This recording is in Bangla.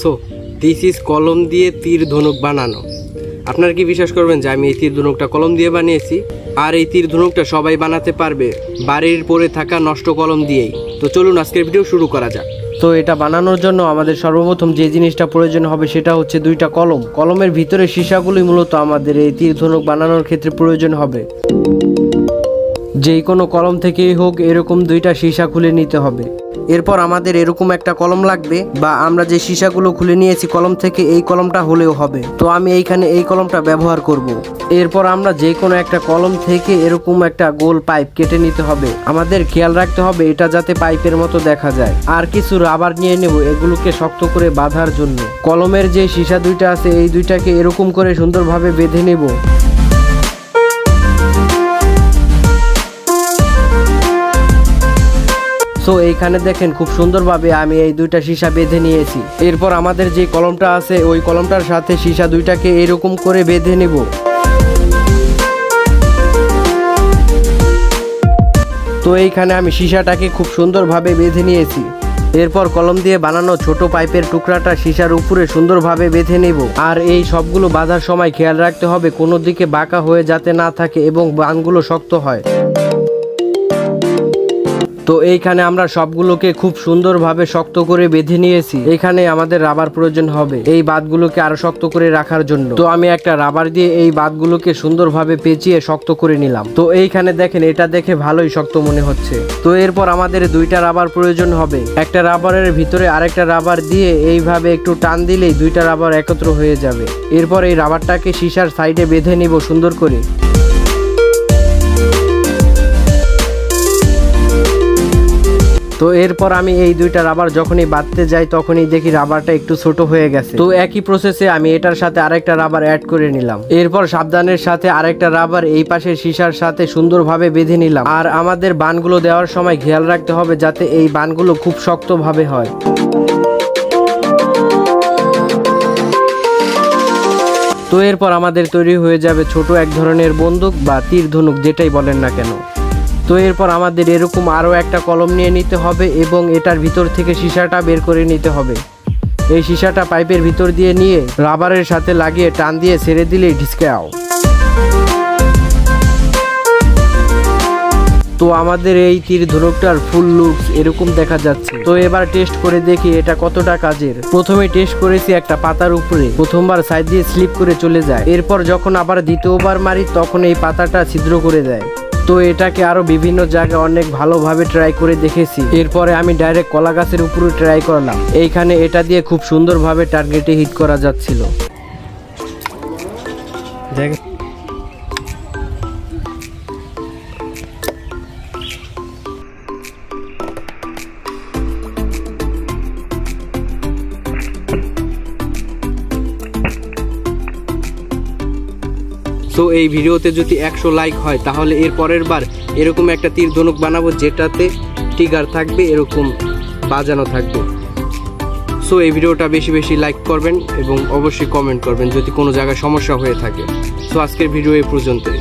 সো দিস ইজ কলম দিয়ে তীর ধনুক বানানো। আপনারা কি বিশ্বাস করবেন যে আমি এই তীর ধনুকটা কলম দিয়ে বানিয়েছি? আর এই তীর ধনুকটা সবাই বানাতে পারবে বাড়ির পরে থাকা নষ্ট কলম দিয়েই। তো চলুন আজকের ভিডিও শুরু করা যাক। তো এটা বানানোর জন্য আমাদের সর্বপ্রথম যে জিনিসটা প্রয়োজন হবে সেটা হচ্ছে দুইটা কলম। কলমের ভিতরে সীসাগুলি মূলত আমাদের এই তীর ধনুক বানানোর ক্ষেত্রে প্রয়োজন হবে। যেই কোনো কলম থেকেই হোক এরকম দুইটা সীসা খুলে নিতে হবে। এরপর আমাদের এরকম একটা কলম লাগবে, বা আমরা যে সীসাগুলো খুলে নিয়েছি কলম থেকে এই কলমটা হলেও হবে। তো আমি এইখানে এই কলমটা ব্যবহার করব। এরপর আমরা যে কোনো একটা কলম থেকে এরকম একটা গোল পাইপ কেটে নিতে হবে। আমাদের খেয়াল রাখতে হবে এটা যাতে পাইপের মতো দেখা যায়। আর কিছু রাবার নিয়ে নেব এগুলোকে শক্ত করে বাঁধার জন্য। কলমের যে সীসা দুইটা আছে এই দুইটাকে এরকম করে সুন্দরভাবে বেঁধে নেব। সো এইখানে দেখেন খুব সুন্দরভাবে আমি এই দুইটা সীসা বেঁধে নিয়েছি। এরপর আমাদের যে কলমটা আছে ওই কলমটার সাথে সীসা দুইটাকে এরকম করে বেঁধে নেব। তো এইখানে আমি সীসাটাকে খুব সুন্দরভাবে বেঁধে নিয়েছি। এরপর কলম দিয়ে বানানো ছোট পাইপের টুকরাটা সীসার উপরে সুন্দরভাবে বেঁধে নেব। আর এই সবগুলো বাঁধার সময় খেয়াল রাখতে হবে কোনো দিকে বাঁকা হয়ে যাতে না থাকে এবং বানগুলো শক্ত হয়। তো এইখানে আমরা সবগুলোকে খুব সুন্দরভাবে শক্ত করে বেঁধে নিয়েছি। এখানে আমাদের রাবার প্রয়োজন হবে এই বাঁধগুলোকে আরো শক্ত করে রাখার জন্য। তো আমি একটা রাবার দিয়ে এই বাঁধগুলোকে সুন্দরভাবে পেঁচিয়ে শক্ত করে নিলাম। তো এইখানে দেখেন এটা দেখে ভালোই শক্ত মনে হচ্ছে। তো এরপর আমাদের দুইটা রাবার প্রয়োজন হবে। একটা রাবারের ভিতরে আরেকটা রাবার দিয়ে এইভাবে একটু টান দিলেই দুইটা রাবার একত্র হয়ে যাবে। এরপর এই রাবারটাকে সীসার সাইডে বেঁধে নিব সুন্দর করে। তো এরপর আমি এই দুইটা রাবার যখনই বাঁধতে যাই তখনই দেখি রাবারটা একটু ছোট হয়ে গেছে। তো একই প্রসেসে আমি এটার সাথে আরেকটা রাবার অ্যাড করে নিলাম। এরপর সাবধানের সাথে আরেকটা রাবার এই পাশে সীসার সাথে সুন্দরভাবে বেঁধে নিলাম। আর আমাদের বানগুলো দেওয়ার সময় খেয়াল রাখতে হবে যাতে এই বানগুলো খুব শক্তভাবে হয়। তো এরপর আমাদের তৈরি হয়ে যাবে ছোট এক ধরনের বন্দুক বা তীর ধনুক যেটাই বলেন না কেন। তো এরপর আমাদের এরকম আরও একটা কলম নিয়ে নিতে হবে এবং এটার ভিতর থেকে সীসাটা বের করে নিতে হবে। এই সীসাটা পাইপের ভিতর দিয়ে নিয়ে রাবারের সাথে লাগিয়ে টান দিয়ে ছেড়ে দিলেই ঢিসকাও। তো আমাদের এই তীর ধনুকটার ফুল লুকস এরকম দেখা যাচ্ছে। তো এবার টেস্ট করে দেখি এটা কতটা কাজের। প্রথমে টেস্ট করেছি একটা পাতার উপরে, প্রথমবার সাইড দিয়ে স্লিপ করে চলে যায়। এরপর যখন আবার দ্বিতীয়বার মারি তখন এই পাতাটা ছিদ্র করে দেয়। তো এটাকে আরো বিভিন্ন জায়গায় অনেক ভালোভাবে ট্রাই করে দেখেছি। এরপরে আমি ডাইরেক্ট কলা গাছের উপরে ট্রাই করলাম। এইখানে এটা দিয়ে খুব সুন্দরভাবে টার্গেটে হিট করা যাচ্ছিল। সো এই ভিডিওতে যদি 100 লাইক হয় তাহলে এর পরের বার এরকম একটা তীর ধনুক বানাবো যেটাতে ট্রিগার থাকবে, এরকম বাজানো থাকবে। সো এই ভিডিওটা বেশি বেশি লাইক করবেন এবং অবশ্যই কমেন্ট করবেন যদি কোনো জায়গায় সমস্যা হয়ে থাকে। সো আজকের ভিডিও এই পর্যন্তই।